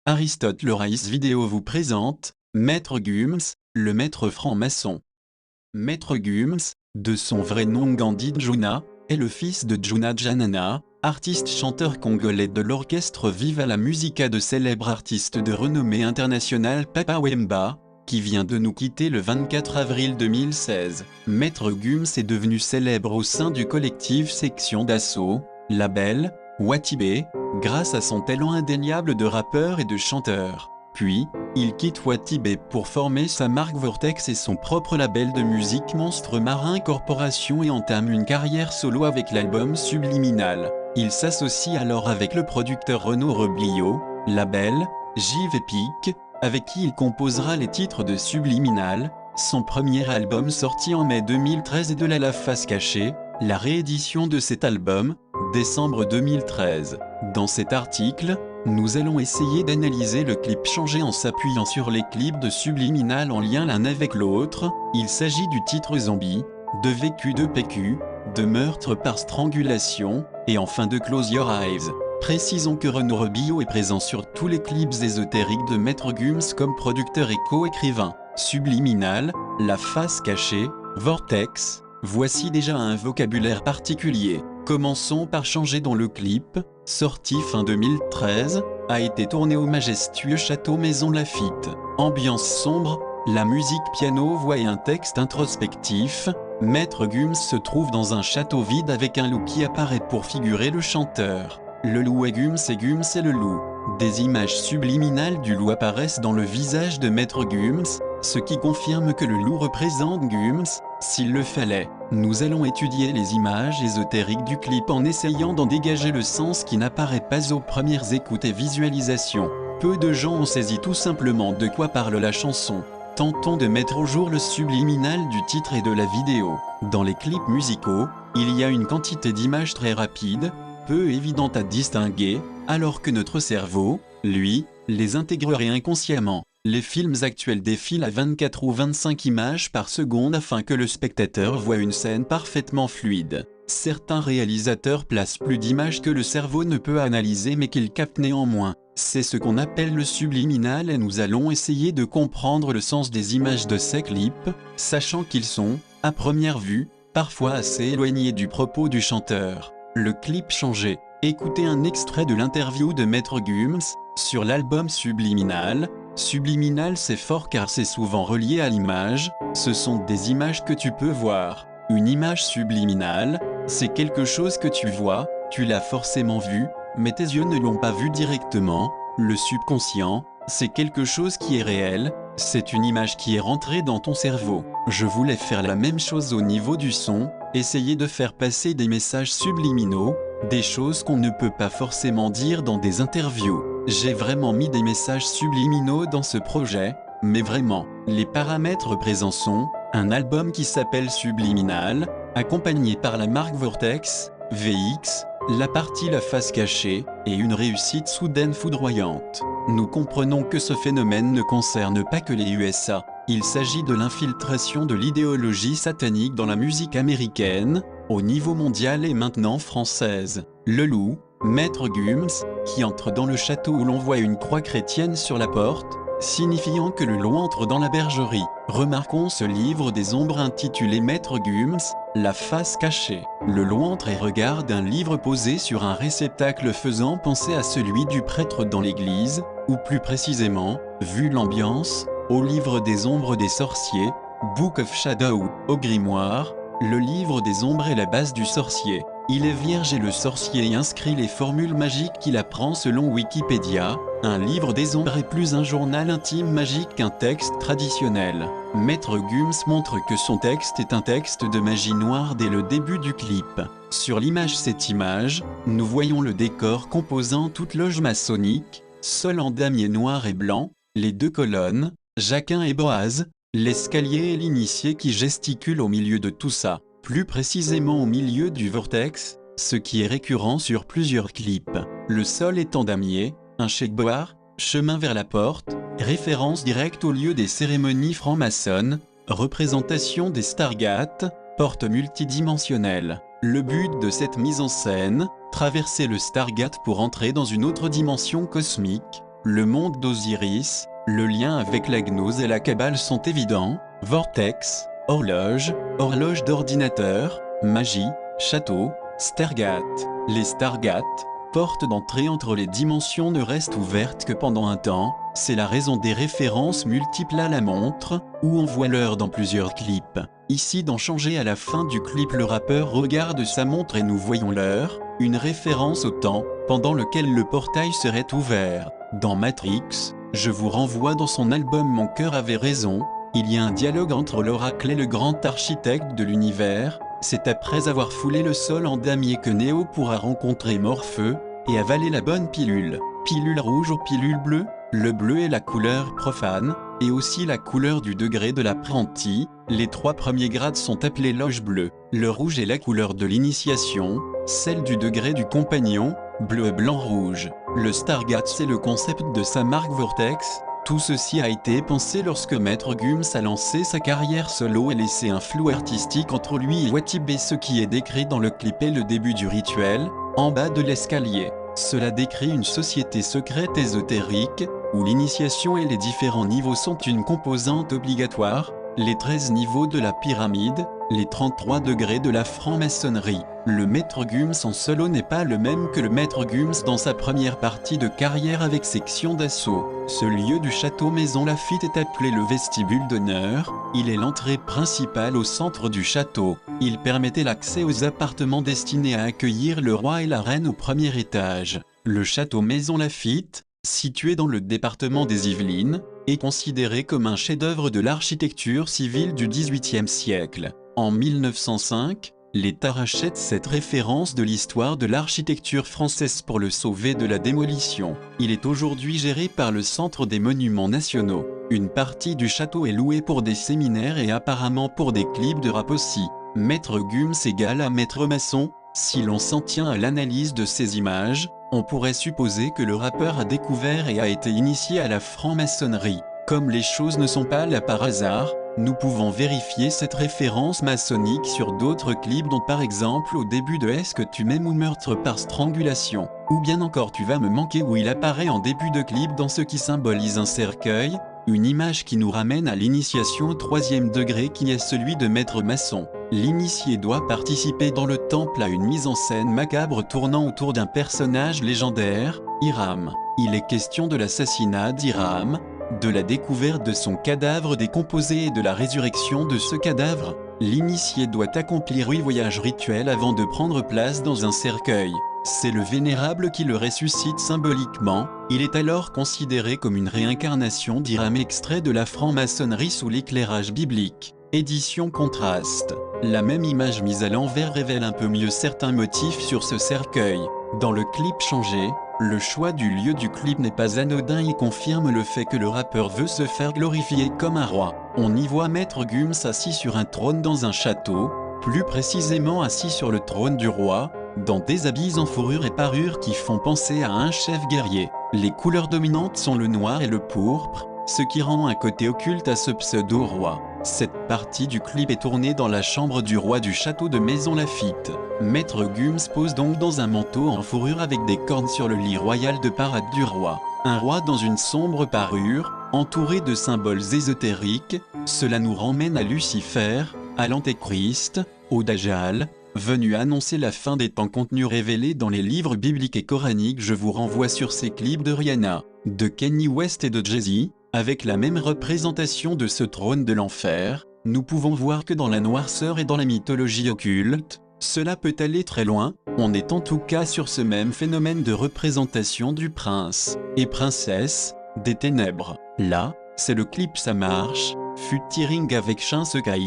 Aristote le Raïs Vidéo vous présente Maître Gums, le maître franc-maçon. Maître Gums, de son vrai nom Gandhi Djuna, est le fils de Djuna Djanana, artiste-chanteur congolais de l'orchestre Viva la Musica de célèbre artiste de renommée internationale Papa Wemba, qui vient de nous quitter le 24 avril 2016. Maître Gums est devenu célèbre au sein du collectif Section d'Assaut, label, Watibé, grâce à son talent indéniable de rappeur et de chanteur. Puis, il quitte Watibé pour former sa marque Vortex et son propre label de musique Monstre Marin Corporation et entame une carrière solo avec l'album Subliminal. Il s'associe alors avec le producteur Renaud Reblio, label, Giv Epic, avec qui il composera les titres de Subliminal, son premier album sorti en mai 2013 et de La Face Cachée, la réédition de cet album, décembre 2013. Dans cet article, nous allons essayer d'analyser le clip changé en s'appuyant sur les clips de Subliminal en lien l'un avec l'autre. Il s'agit du titre Zombie, de Vécu de PQ, de Meurtre par strangulation, et enfin de Close Your Eyes. Précisons que Renaud Reblio est présent sur tous les clips ésotériques de Maître Gums comme producteur et co-écrivain. Subliminal, La Face Cachée, Vortex, voici déjà un vocabulaire particulier. Commençons par changer dont le clip, sorti fin 2013, a été tourné au majestueux château Maison Laffitte. Ambiance sombre, la musique piano-voix et un texte introspectif, Maître Gums se trouve dans un château vide avec un loup qui apparaît pour figurer le chanteur. Le loup est Gums et Gums est le loup. Des images subliminales du loup apparaissent dans le visage de Maître Gums, ce qui confirme que le loup représente Gums. S'il le fallait, nous allons étudier les images ésotériques du clip en essayant d'en dégager le sens qui n'apparaît pas aux premières écoutes et visualisations. Peu de gens ont saisi tout simplement de quoi parle la chanson. Tentons de mettre au jour le subliminal du titre et de la vidéo. Dans les clips musicaux, il y a une quantité d'images très rapides, peu évidentes à distinguer, alors que notre cerveau, lui, les intégrerait inconsciemment. Les films actuels défilent à 24 ou 25 images par seconde afin que le spectateur voie une scène parfaitement fluide. Certains réalisateurs placent plus d'images que le cerveau ne peut analyser mais qu'il capte néanmoins. C'est ce qu'on appelle le subliminal et nous allons essayer de comprendre le sens des images de ces clips, sachant qu'ils sont, à première vue, parfois assez éloignés du propos du chanteur. Le clip changé. Écoutez un extrait de l'interview de Maître Gums sur l'album Subliminal. Subliminal, c'est fort car c'est souvent relié à l'image, ce sont des images que tu peux voir. Une image subliminale, c'est quelque chose que tu vois, tu l'as forcément vu, mais tes yeux ne l'ont pas vu directement. Le subconscient, c'est quelque chose qui est réel, c'est une image qui est rentrée dans ton cerveau. Je voulais faire la même chose au niveau du son, essayer de faire passer des messages subliminaux, des choses qu'on ne peut pas forcément dire dans des interviews. J'ai vraiment mis des messages subliminaux dans ce projet, mais vraiment, les paramètres présents sont un album qui s'appelle Subliminal, accompagné par la marque Vortex, VX, la partie La Face Cachée, et une réussite soudaine foudroyante. Nous comprenons que ce phénomène ne concerne pas que les USA. Il s'agit de l'infiltration de l'idéologie satanique dans la musique américaine, au niveau mondial et maintenant française. Le loup, Maître Gums, qui entre dans le château où l'on voit une croix chrétienne sur la porte, signifiant que le loup entre dans la bergerie. Remarquons ce livre des ombres intitulé Maître Gums, La Face Cachée. Le loup entre et regarde un livre posé sur un réceptacle faisant penser à celui du prêtre dans l'église, ou plus précisément, vu l'ambiance, au livre des ombres des sorciers, Book of Shadow, au grimoire. Le livre des ombres est la base du sorcier. Il est vierge et le sorcier inscrit les formules magiques qu'il apprend selon Wikipédia. Un livre des ombres est plus un journal intime magique qu'un texte traditionnel. Maître Gums montre que son texte est un texte de magie noire dès le début du clip. Sur cette image, nous voyons le décor composant toute loge maçonnique, sol en damier noir et blanc, les deux colonnes, Jacquin et Boaz, l'escalier et l'initié qui gesticule au milieu de tout ça. Plus précisément au milieu du vortex, ce qui est récurrent sur plusieurs clips. Le sol est en damier, un checboard, chemin vers la porte, référence directe au lieu des cérémonies franc-maçonnes, représentation des Stargate, porte multidimensionnelle. Le but de cette mise en scène, traverser le Stargate pour entrer dans une autre dimension cosmique, le monde d'Osiris, le lien avec la gnose et la Kabbale sont évidents, vortex, horloge, horloge d'ordinateur, magie, château, Stargate. Les Stargates, portes d'entrée entre les dimensions, ne restent ouvertes que pendant un temps, c'est la raison des références multiples à la montre, où on voit l'heure dans plusieurs clips. Ici dans Changer, à la fin du clip, le rappeur regarde sa montre et nous voyons l'heure, une référence au temps pendant lequel le portail serait ouvert. Dans Matrix, je vous renvoie dans son album Mon cœur avait raison, il y a un dialogue entre l'oracle et le grand architecte de l'univers. C'est après avoir foulé le sol en damier que Néo pourra rencontrer Morpheu et avaler la bonne pilule. Pilule rouge ou pilule bleue? Le bleu est la couleur profane, et aussi la couleur du degré de l'apprenti. Les 3 premiers grades sont appelés loge bleue. Le rouge est la couleur de l'initiation, celle du degré du compagnon, bleu, blanc, rouge. Le Stargate, c'est le concept de sa marque Vortex. Tout ceci a été pensé lorsque Maître Gums a lancé sa carrière solo et laissé un flou artistique entre lui et Watibé. Ce qui est décrit dans le clip est le début du rituel, en bas de l'escalier. Cela décrit une société secrète ésotérique, où l'initiation et les différents niveaux sont une composante obligatoire, les 13 niveaux de la pyramide, les 33 degrés de la franc-maçonnerie. Le Maître Gums en solo n'est pas le même que le Maître Gums dans sa première partie de carrière avec section d'assaut. Ce lieu du château Maison Lafitte est appelé le vestibule d'honneur, il est l'entrée principale au centre du château. Il permettait l'accès aux appartements destinés à accueillir le roi et la reine au premier étage. Le château Maison Lafitte, situé dans le département des Yvelines, est considéré comme un chef-d'œuvre de l'architecture civile du XVIIIe siècle. En 1905, l'État rachète cette référence de l'histoire de l'architecture française pour le sauver de la démolition. Il est aujourd'hui géré par le Centre des Monuments Nationaux. Une partie du château est louée pour des séminaires et apparemment pour des clips de rap aussi. Maître Gums égale à maître maçon. Si l'on s'en tient à l'analyse de ces images, on pourrait supposer que le rappeur a découvert et a été initié à la franc-maçonnerie. Comme les choses ne sont pas là par hasard, nous pouvons vérifier cette référence maçonnique sur d'autres clips, dont par exemple au début de Est-ce que tu m'aimes ou Meurtre par strangulation, ou bien encore Tu vas me manquer, où il apparaît en début de clip dans ce qui symbolise un cercueil, une image qui nous ramène à l'initiation au 3e degré qui est celui de maître maçon. L'initié doit participer dans le temple à une mise en scène macabre tournant autour d'un personnage légendaire, Hiram. Il est question de l'assassinat d'Hiram, de la découverte de son cadavre décomposé et de la résurrection de ce cadavre. L'initié doit accomplir 8 voyages rituels avant de prendre place dans un cercueil. C'est le vénérable qui le ressuscite symboliquement. Il est alors considéré comme une réincarnation d'Hiram, extrait de la franc-maçonnerie sous l'éclairage biblique. Édition Contraste. La même image mise à l'envers révèle un peu mieux certains motifs sur ce cercueil. Dans le clip Changé, le choix du lieu du clip n'est pas anodin et confirme le fait que le rappeur veut se faire glorifier comme un roi. On y voit Maître Gums assis sur un trône dans un château, plus précisément assis sur le trône du roi, dans des habits en fourrure et parure qui font penser à un chef guerrier. Les couleurs dominantes sont le noir et le pourpre, ce qui rend un côté occulte à ce pseudo-roi. Cette partie du clip est tournée dans la chambre du roi du château de Maison Lafitte. Maître Gums pose donc dans un manteau en fourrure avec des cornes sur le lit royal de parade du roi. Un roi dans une sombre parure, entouré de symboles ésotériques, cela nous ramène à Lucifer, à l'Antéchrist, au Dajjal, venu annoncer la fin des temps, contenu révélé dans les livres bibliques et coraniques. Je vous renvoie sur ces clips de Rihanna, de Kanye West et de Jay-Z. Avec la même représentation de ce trône de l'enfer, nous pouvons voir que dans la noirceur et dans la mythologie occulte, cela peut aller très loin. On est en tout cas sur ce même phénomène de représentation du prince et princesse des ténèbres. Là, c'est le clip Ça marche, featuring avec Shinsekai,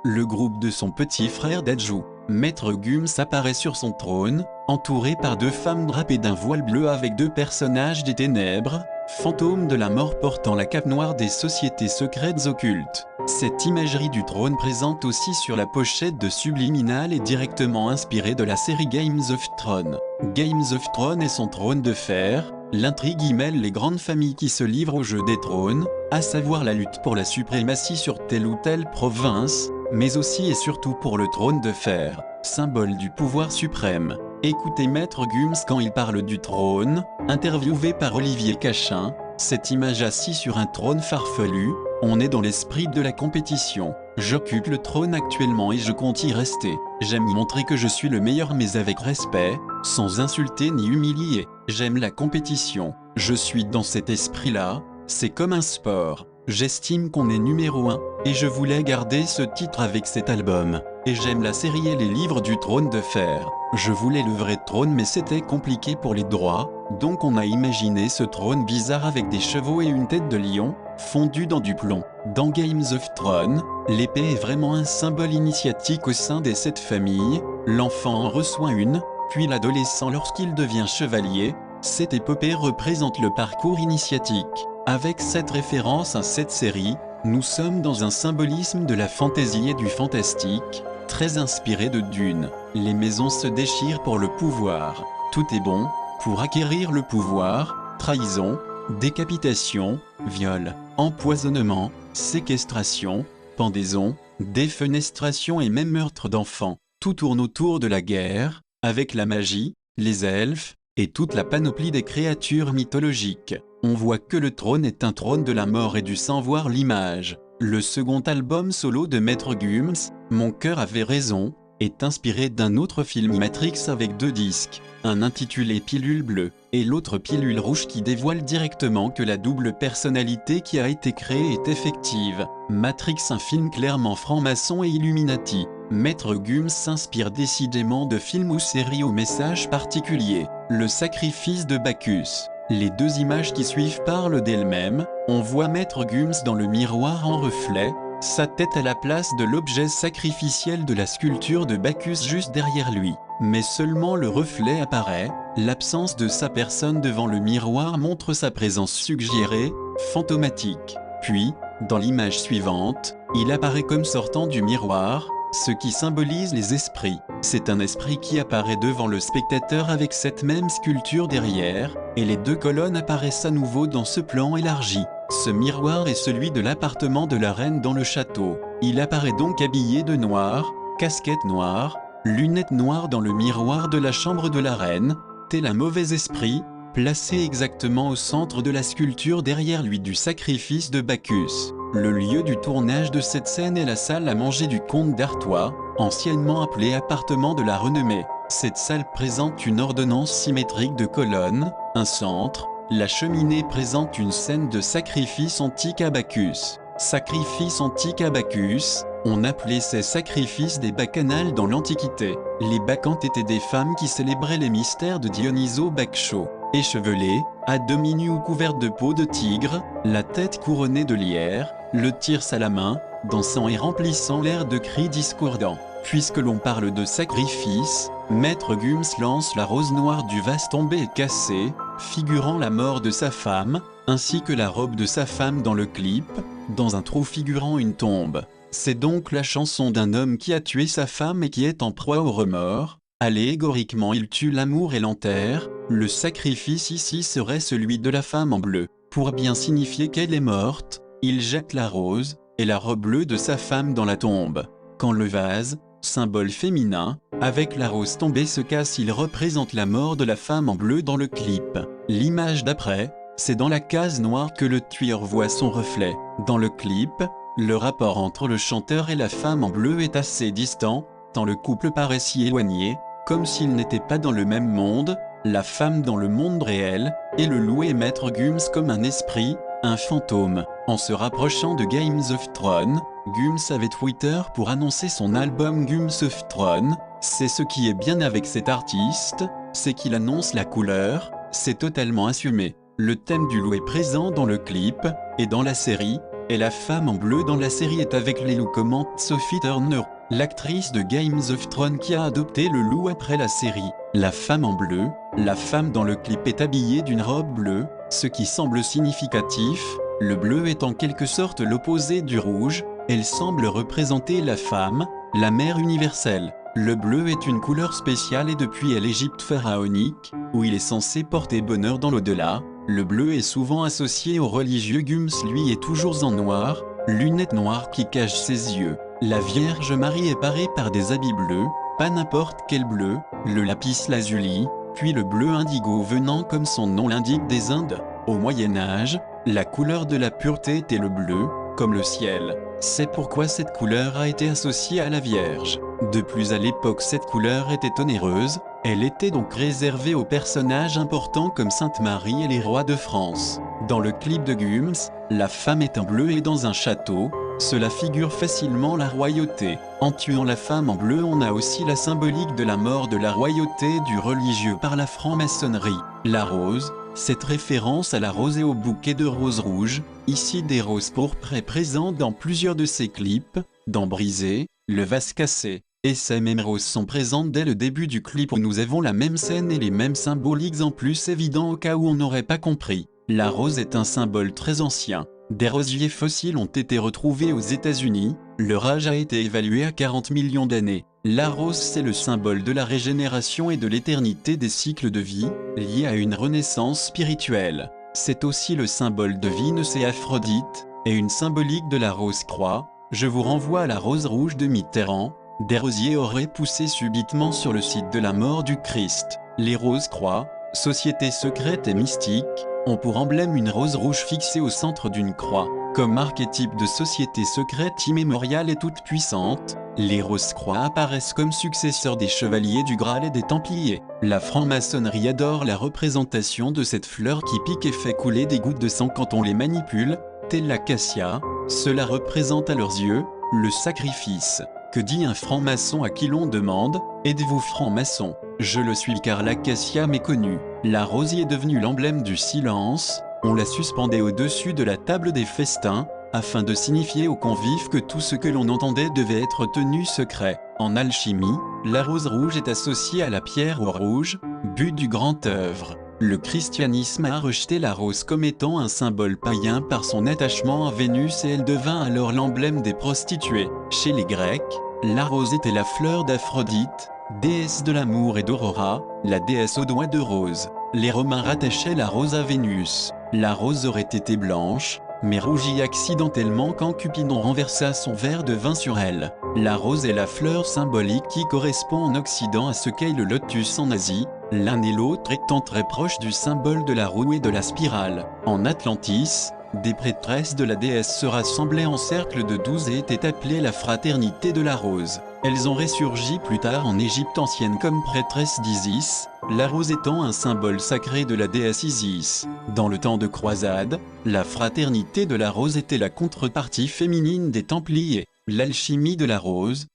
le groupe de son petit frère Daju. Maître Gums apparaît sur son trône, entouré par 2 femmes drapées d'un voile bleu avec 2 personnages des ténèbres, fantômes de la mort portant la cape noire des sociétés secrètes occultes. Cette imagerie du trône présente aussi sur la pochette de Subliminal est directement inspirée de la série Games of Thrones. Games of Thrones et son trône de fer, l'intrigue y mêle les grandes familles qui se livrent au jeu des trônes, à savoir la lutte pour la suprématie sur telle ou telle province, mais aussi et surtout pour le trône de fer, symbole du pouvoir suprême. Écoutez Maître Gums quand il parle du trône, interviewé par Olivier Cachin. Cette image assis sur un trône farfelu, on est dans l'esprit de la compétition. J'occupe le trône actuellement et je compte y rester. J'aime montrer que je suis le meilleur mais avec respect, sans insulter ni humilier. J'aime la compétition. Je suis dans cet esprit-là, c'est comme un sport. J'estime qu'on est numéro 1, et je voulais garder ce titre avec cet album. Et j'aime la série et les livres du Trône de Fer. Je voulais le vrai trône mais c'était compliqué pour les droits, donc on a imaginé ce trône bizarre avec des chevaux et une tête de lion, fondu dans du plomb. Dans Games of Thrones, l'épée est vraiment un symbole initiatique au sein des 7 familles. L'enfant en reçoit une, puis l'adolescent lorsqu'il devient chevalier. Cette épopée représente le parcours initiatique. Avec cette référence à cette série, nous sommes dans un symbolisme de la fantaisie et du fantastique, très inspiré de Dune. Les maisons se déchirent pour le pouvoir. Tout est bon pour acquérir le pouvoir: trahison, décapitation, viol, empoisonnement, séquestration, pendaison, défenestration et même meurtre d'enfants. Tout tourne autour de la guerre, avec la magie, les elfes, et toute la panoplie des créatures mythologiques. On voit que le trône est un trône de la mort et du sang, voir l'image. Le second album solo de Maître Gums, Mon cœur avait raison, est inspiré d'un autre film Matrix avec 2 disques, un intitulé Pilule bleue, et l'autre Pilule rouge qui dévoile directement que la double personnalité qui a été créée est effective. Matrix, un film clairement franc-maçon et Illuminati. Maître Gums s'inspire décidément de films ou séries au message particulier. Le sacrifice de Bacchus. Les 2 images qui suivent parlent d'elles-mêmes. On voit Maître Gums dans le miroir en reflet, sa tête à la place de l'objet sacrificiel de la sculpture de Bacchus juste derrière lui. Mais seulement le reflet apparaît, l'absence de sa personne devant le miroir montre sa présence suggérée, fantomatique. Puis, dans l'image suivante, il apparaît comme sortant du miroir, ce qui symbolise les esprits. C'est un esprit qui apparaît devant le spectateur avec cette même sculpture derrière, et les 2 colonnes apparaissent à nouveau dans ce plan élargi. Ce miroir est celui de l'appartement de la reine dans le château. Il apparaît donc habillé de noir, casquette noire, lunettes noires dans le miroir de la chambre de la reine, tel un mauvais esprit, placé exactement au centre de la sculpture derrière lui du sacrifice de Bacchus. Le lieu du tournage de cette scène est la salle à manger du comte d'Artois, anciennement appelée appartement de la renommée. Cette salle présente une ordonnance symétrique de colonnes, un centre. La cheminée présente une scène de sacrifice antique à Bacchus. Sacrifice antique à Bacchus, on appelait ces sacrifices des bacchanales dans l'Antiquité. Les bacchantes étaient des femmes qui célébraient les mystères de Dionysos Bacchos. Échevelées, à demi nues ou couvertes de peau de tigre, la tête couronnée de lierre, le tierce à la main, dansant et remplissant l'air de cris discordants. Puisque l'on parle de sacrifice, Maître Gums lance la rose noire du vase tombé et cassé, figurant la mort de sa femme, ainsi que la robe de sa femme dans le clip, dans un trou figurant une tombe. C'est donc la chanson d'un homme qui a tué sa femme et qui est en proie au remords. Allégoriquement, il tue l'amour et l'enterre. Le sacrifice ici serait celui de la femme en bleu. Pour bien signifier qu'elle est morte, il jette la rose et la robe bleue de sa femme dans la tombe. Quand le vase, symbole féminin, avec la rose tombée se casse, il représente la mort de la femme en bleu dans le clip. L'image d'après, c'est dans la case noire que le tueur voit son reflet. Dans le clip, le rapport entre le chanteur et la femme en bleu est assez distant, tant le couple paraît si éloigné, comme s'ils n'étaient pas dans le même monde, la femme dans le monde réel, et le loué Maître Gums comme un esprit, un fantôme. En se rapprochant de Games of Thrones, Gums avait Twitter pour annoncer son album Games of Thrones. C'est ce qui est bien avec cet artiste, c'est qu'il annonce la couleur, c'est totalement assumé. Le thème du loup est présent dans le clip, et dans la série, et la femme en bleu dans la série est avec les loups, commente Sophie Turner, l'actrice de Games of Thrones qui a adopté le loup après la série. La femme en bleu, la femme dans le clip est habillée d'une robe bleue, ce qui semble significatif. Le bleu est en quelque sorte l'opposé du rouge, elle semble représenter la femme, la mère universelle. Le bleu est une couleur spéciale et depuis l'Égypte pharaonique, où il est censé porter bonheur dans l'au-delà, le bleu est souvent associé aux religieux. Gums lui est toujours en noir, lunettes noires qui cachent ses yeux. La Vierge Marie est parée par des habits bleus, pas n'importe quel bleu, le lapis lazuli, puis le bleu indigo venant comme son nom l'indique des Indes. Au Moyen-Âge, la couleur de la pureté était le bleu, comme le ciel. C'est pourquoi cette couleur a été associée à la Vierge. De plus, à l'époque, cette couleur était onéreuse, elle était donc réservée aux personnages importants comme Sainte Marie et les rois de France. Dans le clip de Gums, la femme est en bleu et dans un château. Cela figure facilement la royauté. En tuant la femme en bleu, on a aussi la symbolique de la mort de la royauté et du religieux par la franc-maçonnerie. La rose, cette référence à la rose et au bouquet de roses rouges, ici des roses pourpres, est présente dans plusieurs de ses clips, dans Brisé, Le vase cassé. Et ces mêmes roses sont présentes dès le début du clip où nous avons la même scène et les mêmes symboliques en plus évidents au cas où on n'aurait pas compris. La rose est un symbole très ancien. Des rosiers fossiles ont été retrouvés aux États-Unis, leur âge a été évalué à 40 millions d'années. La rose, c'est le symbole de la régénération et de l'éternité des cycles de vie, liés à une renaissance spirituelle. C'est aussi le symbole de Vénus et Aphrodite, et une symbolique de la rose-croix. Je vous renvoie à la rose rouge de Mitterrand. Des rosiers auraient poussé subitement sur le site de la mort du Christ. Les roses-croix, société secrète et mystique, ont pour emblème une rose rouge fixée au centre d'une croix. Comme archétype de société secrète immémoriale et toute puissante, les roses-croix apparaissent comme successeurs des chevaliers du Graal et des Templiers. La franc-maçonnerie adore la représentation de cette fleur qui pique et fait couler des gouttes de sang quand on les manipule, telle l'acacia. Cela représente à leurs yeux le sacrifice. Que dit un franc-maçon à qui l'on demande « Êtes-vous franc-maçon » ? Je le suis car l'acacia m'est connu. La rose est devenue l'emblème du silence. On la suspendait au-dessus de la table des festins, afin de signifier aux convives que tout ce que l'on entendait devait être tenu secret. En alchimie, la rose rouge est associée à la pierre au rouge, but du grand œuvre. Le christianisme a rejeté la rose comme étant un symbole païen par son attachement à Vénus et elle devint alors l'emblème des prostituées. Chez les Grecs, la rose était la fleur d'Aphrodite, déesse de l'amour et d'Aurora, la déesse aux doigts de rose. Les Romains rattachaient la rose à Vénus. La rose aurait été blanche, mais rougit accidentellement quand Cupidon renversa son verre de vin sur elle. La rose est la fleur symbolique qui correspond en Occident à ce qu'est le lotus en Asie, l'un et l'autre étant très proches du symbole de la roue et de la spirale. En Atlantis, des prêtresses de la déesse se rassemblaient en cercle de 12 et étaient appelées la fraternité de la rose. Elles ont ressurgi plus tard en Égypte ancienne comme prêtresses d'Isis, la rose étant un symbole sacré de la déesse Isis. Dans le temps de croisade, la fraternité de la rose était la contrepartie féminine des Templiers. L'alchimie de la rose,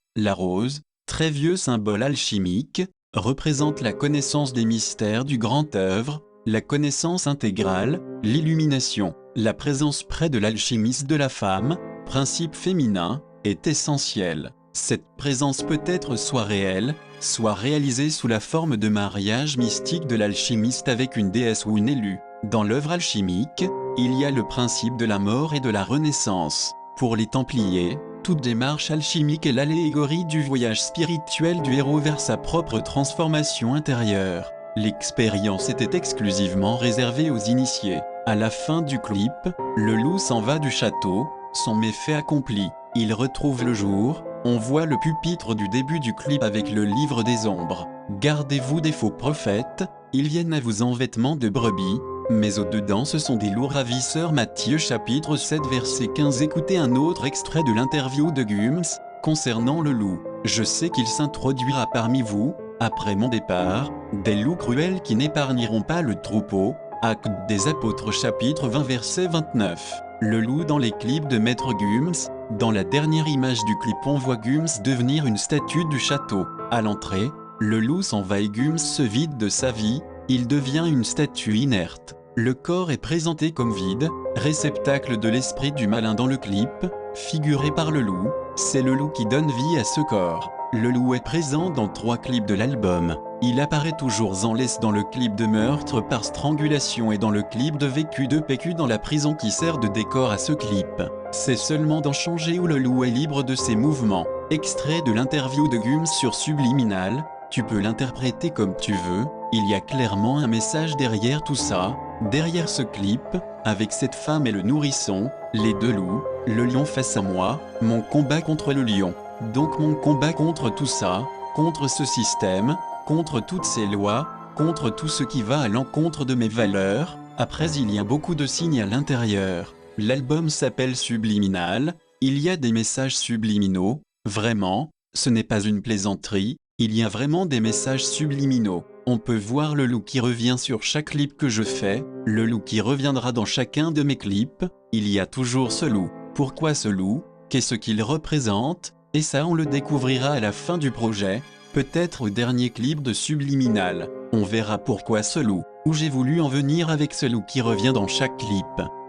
très vieux symbole alchimique, représente la connaissance des mystères du grand œuvre, la connaissance intégrale, l'illumination. La présence près de l'alchimiste de la femme, principe féminin, est essentielle. Cette présence peut être soit réelle, soit réalisée sous la forme de mariage mystique de l'alchimiste avec une déesse ou une élue. Dans l'œuvre alchimique, il y a le principe de la mort et de la renaissance. Pour les Templiers, toute démarche alchimique est l'allégorie du voyage spirituel du héros vers sa propre transformation intérieure. L'expérience était exclusivement réservée aux initiés. À la fin du clip, le loup s'en va du château, son méfait accompli. Il retrouve le jour, on voit le pupitre du début du clip avec le livre des ombres. Gardez-vous des faux prophètes, ils viennent à vous en vêtements de brebis, mais au-dedans ce sont des loups ravisseurs. Matthieu chapitre 7 verset 15. Écoutez un autre extrait de l'interview de Gums, concernant le loup. Je sais qu'il s'introduira parmi vous, après mon départ, des loups cruels qui n'épargneront pas le troupeau. Actes des Apôtres chapitre 20 verset 29. Le loup dans les clips de Maître Gums. Dans la dernière image du clip on voit Gums devenir une statue du château. À l'entrée, le loup s'en va et Gums se vide de sa vie, il devient une statue inerte. Le corps est présenté comme vide, réceptacle de l'esprit du malin dans le clip, figuré par le loup, c'est le loup qui donne vie à ce corps. Le loup est présent dans 3 clips de l'album. Il apparaît toujours en laisse dans le clip de meurtre par strangulation et dans le clip de vécu de PQ dans la prison qui sert de décor à ce clip. C'est seulement dans Changer où le loup est libre de ses mouvements. Extrait de l'interview de Gums sur Subliminal, tu peux l'interpréter comme tu veux, il y a clairement un message derrière tout ça, derrière ce clip, avec cette femme et le nourrisson, les 2 loups, le lion face à moi, mon combat contre le lion. Donc mon combat contre tout ça, contre ce système, contre toutes ces lois, contre tout ce qui va à l'encontre de mes valeurs. Après, il y a beaucoup de signes à l'intérieur. L'album s'appelle Subliminal, il y a des messages subliminaux, vraiment, ce n'est pas une plaisanterie, il y a vraiment des messages subliminaux. On peut voir le loup qui revient sur chaque clip que je fais, le loup qui reviendra dans chacun de mes clips, il y a toujours ce loup. Pourquoi ce loup? Qu'est-ce qu'il représente? Et ça on le découvrira à la fin du projet, peut-être au dernier clip de Subliminal. On verra pourquoi ce loup. Où j'ai voulu en venir avec ce loup qui revient dans chaque clip.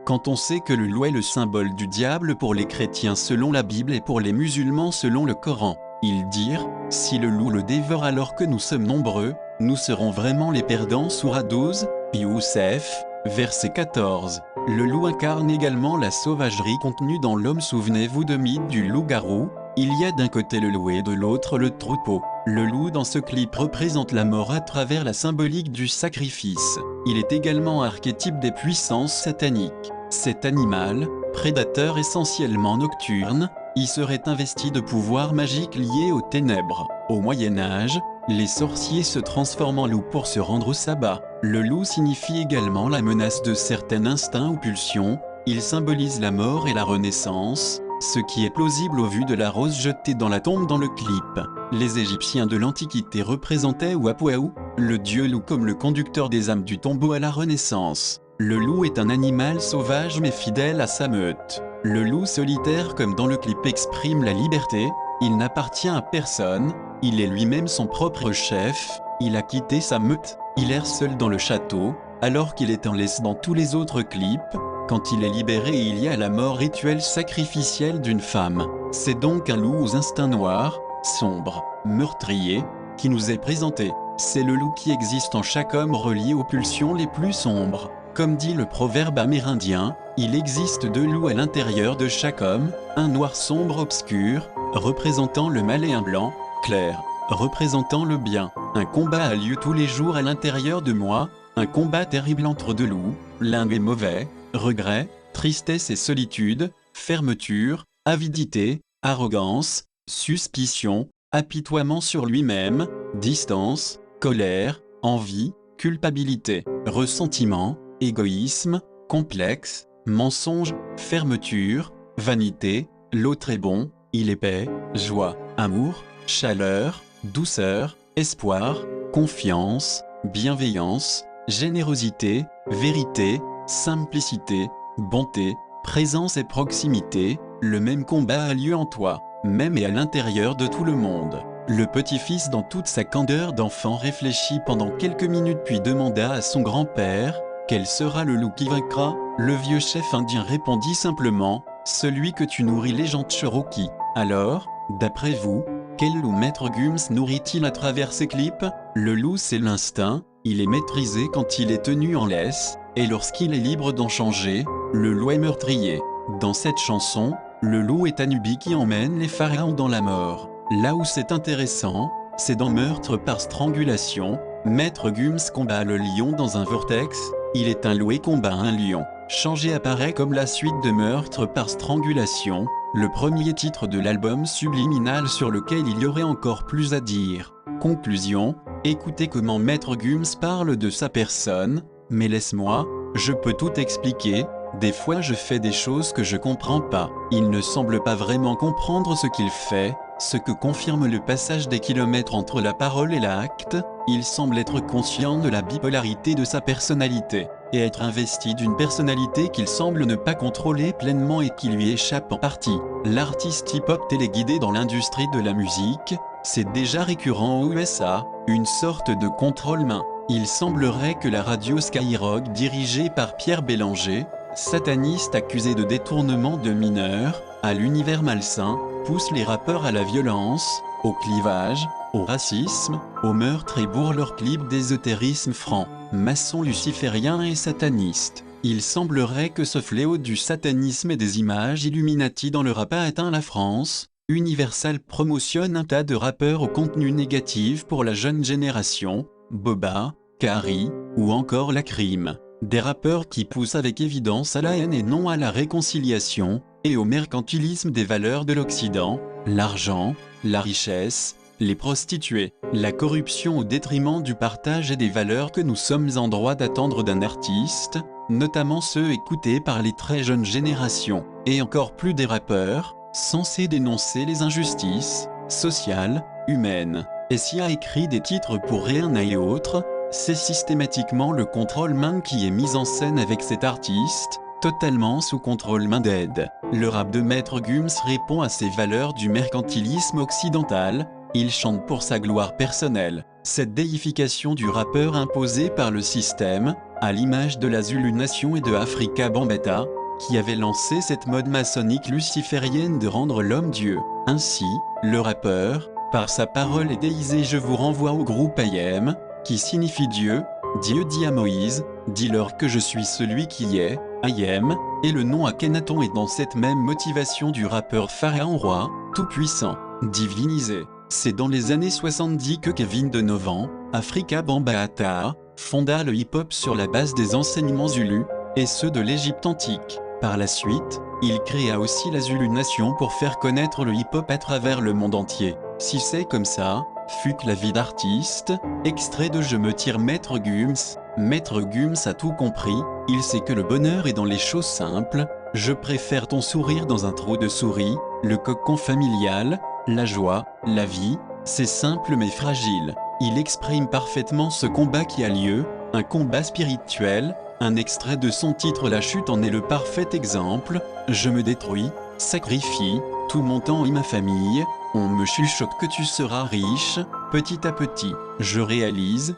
Quand on sait que le loup est le symbole du diable pour les chrétiens selon la Bible et pour les musulmans selon le Coran, ils dirent, si le loup le dévore alors que nous sommes nombreux, nous serons vraiment les perdants. Sourate 12, Youssef, verset 14. Le loup incarne également la sauvagerie contenue dans l'homme. Souvenez-vous de mythe du loup-garou, il y a d'un côté le loup et de l'autre le troupeau. Le loup dans ce clip représente la mort à travers la symbolique du sacrifice. Il est également archétype des puissances sataniques. Cet animal, prédateur essentiellement nocturne, y serait investi de pouvoirs magiques liés aux ténèbres. Au Moyen-Âge, les sorciers se transforment en loup pour se rendre au sabbat. Le loup signifie également la menace de certains instincts ou pulsions. Il symbolise la mort et la renaissance, ce qui est plausible au vu de la rose jetée dans la tombe dans le clip. Les Égyptiens de l'Antiquité représentaient Wapuaou, le dieu loup comme le conducteur des âmes du tombeau à la Renaissance. Le loup est un animal sauvage mais fidèle à sa meute. Le loup solitaire comme dans le clip exprime la liberté, il n'appartient à personne, il est lui-même son propre chef, il a quitté sa meute, il erre seul dans le château, alors qu'il est en laisse dans tous les autres clips. Quand il est libéré, il y a la mort rituelle sacrificielle d'une femme. C'est donc un loup aux instincts noirs, sombre, meurtrier, qui nous est présenté. C'est le loup qui existe en chaque homme relié aux pulsions les plus sombres. Comme dit le proverbe amérindien, il existe deux loups à l'intérieur de chaque homme, un noir sombre obscur, représentant le mal et un blanc, clair, représentant le bien. Un combat a lieu tous les jours à l'intérieur de moi, un combat terrible entre deux loups, l'un est mauvais, regret, tristesse et solitude, fermeture, avidité, arrogance, suspicion, apitoiement sur lui-même, distance, colère, envie, culpabilité, ressentiment, égoïsme, complexe, mensonge, fermeture, vanité. L'autre est bon, il est paix, joie, amour, chaleur, douceur, espoir, confiance, bienveillance, générosité, vérité, simplicité, bonté, présence et proximité. Le même combat a lieu en toi, même et à l'intérieur de tout le monde. Le petit-fils dans toute sa candeur d'enfant réfléchit pendant quelques minutes puis demanda à son grand-père, « Quel sera le loup qui vaincra ?» Le vieux chef indien répondit simplement, « Celui que tu nourris les gens de Cherokee. » Alors, d'après vous, quel loup Maître Gums nourrit-il à travers ses clips? Le loup c'est l'instinct, il est maîtrisé quand il est tenu en laisse, et lorsqu'il est libre d'en changer, le loup est meurtrier. Dans cette chanson, le loup est Anubi qui emmène les pharaons dans la mort. Là où c'est intéressant, c'est dans Meurtre par strangulation. Maître Gums combat le lion dans un vortex, il est un loup et combat un lion. Changé apparaît comme la suite de Meurtre par strangulation, le premier titre de l'album Subliminal sur lequel il y aurait encore plus à dire. Conclusion, écoutez comment Maître Gums parle de sa personne, mais laisse-moi, je peux tout expliquer. Des fois je fais des choses que je comprends pas. Il ne semble pas vraiment comprendre ce qu'il fait, ce que confirme le passage des kilomètres entre la parole et l'acte. Il semble être conscient de la bipolarité de sa personnalité, et être investi d'une personnalité qu'il semble ne pas contrôler pleinement et qui lui échappe en partie. L'artiste hip-hop téléguidé dans l'industrie de la musique, c'est déjà récurrent aux USA, une sorte de contrôle-main. Il semblerait que la radio Skyrock dirigée par Pierre Bélanger, sataniste accusé de détournement de mineurs, à l'univers malsain, pousse les rappeurs à la violence, au clivage, au racisme, au meurtre et bourre leurs clips d'ésotérisme franc, maçon luciférien et sataniste. Il semblerait que ce fléau du satanisme et des images Illuminati dans le rap a atteint la France. Universal promotionne un tas de rappeurs au contenu négatif pour la jeune génération, Boba, Kari, ou encore La Crime. Des rappeurs qui poussent avec évidence à la haine et non à la réconciliation, et au mercantilisme des valeurs de l'Occident, l'argent, la richesse, les prostituées, la corruption au détriment du partage et des valeurs que nous sommes en droit d'attendre d'un artiste, notamment ceux écoutés par les très jeunes générations, et encore plus des rappeurs, censés dénoncer les injustices sociales, humaines. Et s'il a écrit des titres pour rien et autres, c'est systématiquement le contrôle main qui est mis en scène avec cet artiste, totalement sous contrôle main d'aide. Le rap de Maître Gims répond à ces valeurs du mercantilisme occidental, il chante pour sa gloire personnelle. Cette déification du rappeur imposée par le système, à l'image de la Zulu Nation et de Afrika Bambaataa, qui avait lancé cette mode maçonnique luciférienne de rendre l'homme Dieu. Ainsi, le rappeur, par sa parole est déisé. Je vous renvoie au groupe IAM, qui signifie Dieu. Dieu dit à Moïse, dis-leur que je suis celui qui est, IAM, et le nom Akhenaton est dans cette même motivation du rappeur Pharaon Roi, tout-puissant, divinisé. C'est dans les années 70 que Kevin Donovan, Afrika Bambaataa, fonda le hip-hop sur la base des enseignements zulus, et ceux de l'Égypte antique. Par la suite, il créa aussi la Zulu Nation pour faire connaître le hip-hop à travers le monde entier. Si c'est comme ça, fut que la vie d'artiste, extrait de Je me tire Maître Gims. Maître Gims a tout compris, il sait que le bonheur est dans les choses simples. Je préfère ton sourire dans un trou de souris, le cocon familial, la joie, la vie, c'est simple mais fragile. Il exprime parfaitement ce combat qui a lieu, un combat spirituel. Un extrait de son titre La Chute en est le parfait exemple. Je me détruis, sacrifie, tout mon temps et ma famille. On me chuchote que tu seras riche, petit à petit. Je réalise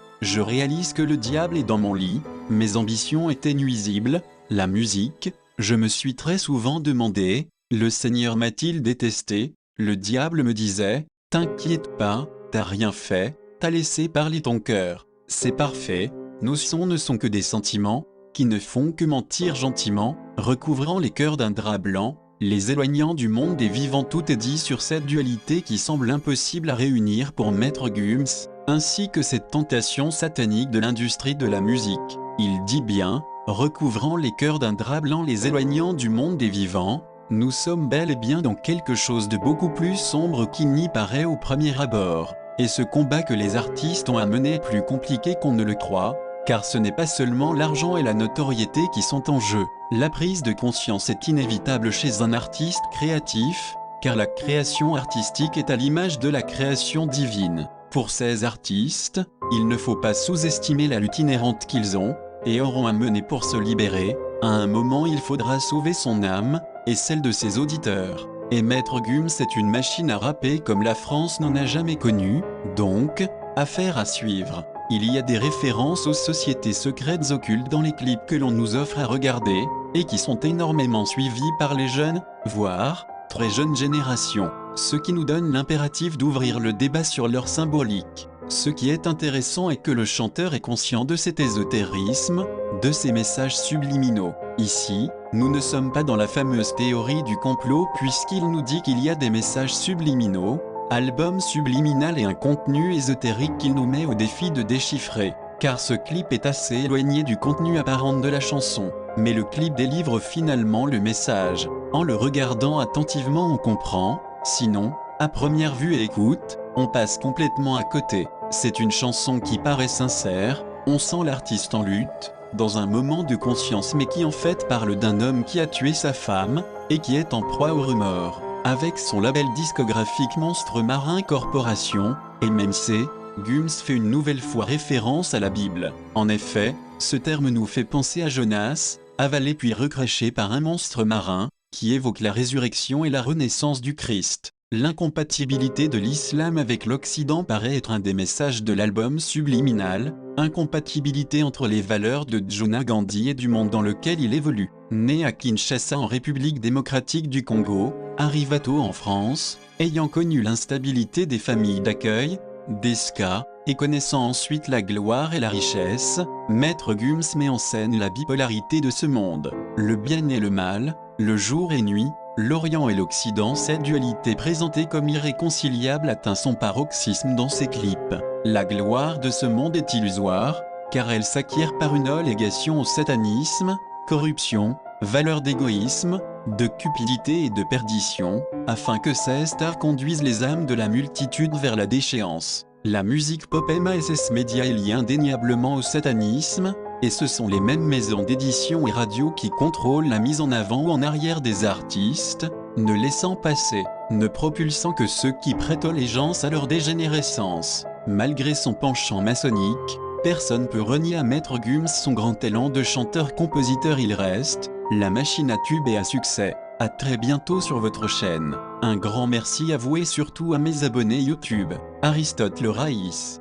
que le diable est dans mon lit. Mes ambitions étaient nuisibles. La musique, je me suis très souvent demandé, le Seigneur m'a-t-il détesté? Le diable me disait, t'inquiète pas, t'as rien fait, t'as laissé parler ton cœur. C'est parfait, nos sons ne sont que des sentiments, qui ne font que mentir gentiment, recouvrant les cœurs d'un drap blanc, les éloignant du monde des vivants. Tout est dit sur cette dualité qui semble impossible à réunir pour Maître Gims, ainsi que cette tentation satanique de l'industrie de la musique. Il dit bien, recouvrant les cœurs d'un drap blanc, les éloignant du monde des vivants, nous sommes bel et bien dans quelque chose de beaucoup plus sombre qu'il n'y paraît au premier abord. Et ce combat que les artistes ont à mener est plus compliqué qu'on ne le croit, car ce n'est pas seulement l'argent et la notoriété qui sont en jeu. La prise de conscience est inévitable chez un artiste créatif, car la création artistique est à l'image de la création divine. Pour ces artistes, il ne faut pas sous-estimer la lutte inhérente qu'ils ont, et auront à mener pour se libérer. À un moment il faudra sauver son âme, et celle de ses auditeurs. Et Maître Gims est une machine à rapper comme la France n'en a jamais connue, donc, affaire à suivre. Il y a des références aux sociétés secrètes occultes dans les clips que l'on nous offre à regarder, et qui sont énormément suivis par les jeunes, voire, très jeunes générations. Ce qui nous donne l'impératif d'ouvrir le débat sur leur symbolique. Ce qui est intéressant est que le chanteur est conscient de cet ésotérisme, de ces messages subliminaux. Ici, nous ne sommes pas dans la fameuse théorie du complot puisqu'il nous dit qu'il y a des messages subliminaux, album subliminal et un contenu ésotérique qu'il nous met au défi de déchiffrer. Car ce clip est assez éloigné du contenu apparent de la chanson. Mais le clip délivre finalement le message. En le regardant attentivement on comprend, sinon, à première vue et écoute, on passe complètement à côté. C'est une chanson qui paraît sincère, on sent l'artiste en lutte, dans un moment de conscience mais qui en fait parle d'un homme qui a tué sa femme, et qui est en proie au remords. Avec son label discographique Monstre Marin Corporation, et même c'est, Gims fait une nouvelle fois référence à la Bible. En effet, ce terme nous fait penser à Jonas, avalé puis recraché par un monstre marin, qui évoque la résurrection et la renaissance du Christ. L'incompatibilité de l'islam avec l'Occident paraît être un des messages de l'album subliminal, incompatibilité entre les valeurs de Djuna Gandhi et du monde dans lequel il évolue. Né à Kinshasa en République démocratique du Congo, arriva tôt en France, ayant connu l'instabilité des familles d'accueil, des ska, et connaissant ensuite la gloire et la richesse, Maître Gims met en scène la bipolarité de ce monde, le bien et le mal, le jour et nuit, l'Orient et l'Occident. Cette dualité présentée comme irréconciliable atteint son paroxysme dans ses clips. La gloire de ce monde est illusoire, car elle s'acquiert par une allégation au satanisme, corruption, valeurs d'égoïsme, de cupidité et de perdition, afin que ces stars conduisent les âmes de la multitude vers la déchéance. La musique pop MASS Media est liée indéniablement au satanisme, et ce sont les mêmes maisons d'édition et radio qui contrôlent la mise en avant ou en arrière des artistes, ne laissant passer, ne propulsant que ceux qui prêtent allégeance à leur dégénérescence. Malgré son penchant maçonnique, personne peut renier à Maître Gims son grand talent de chanteur-compositeur. Il reste la machine à tube et à succès. À très bientôt sur votre chaîne. Un grand merci à vous et surtout à mes abonnés YouTube. Aristote le Raïs.